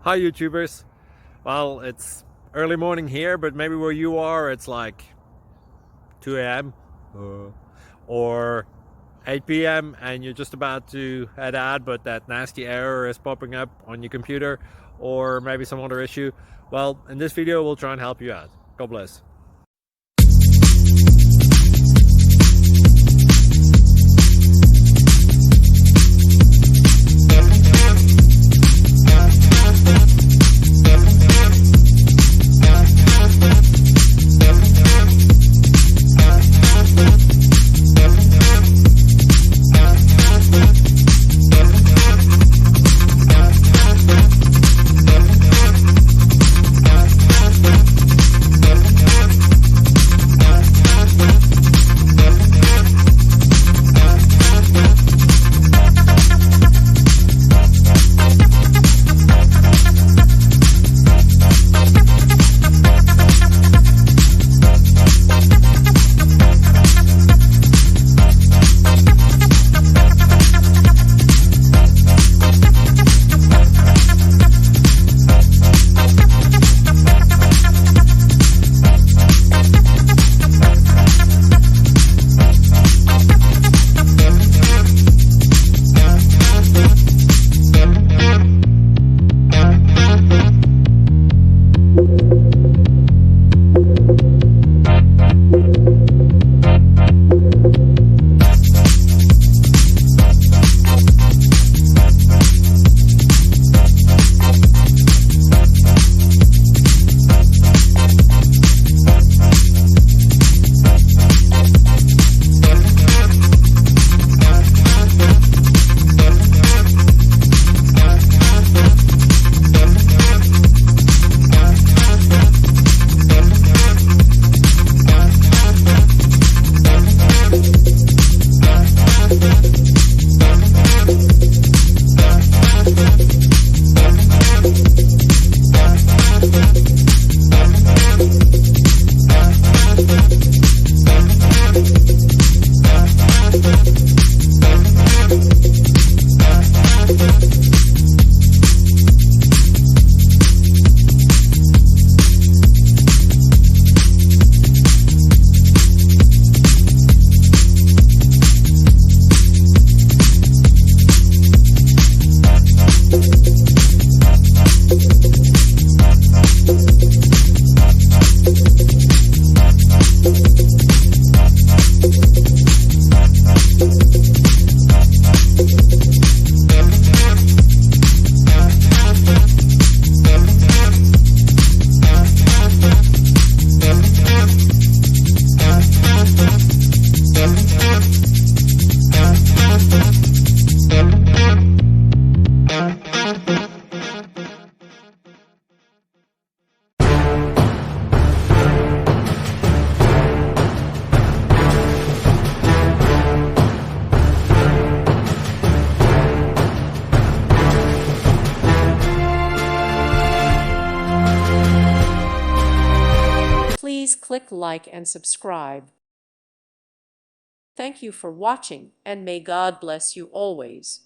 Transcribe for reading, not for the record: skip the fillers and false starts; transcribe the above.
Hi YouTubers. Well, it's early morning here, but maybe where you are it's like 2 a.m. or 8 p.m. and you're just about to head out, but that nasty error is popping up on your computer, or maybe some other issue. Well, in this video we'll try and help you out. God bless. Please click like and subscribe. Thank you for watching, and may God bless you always.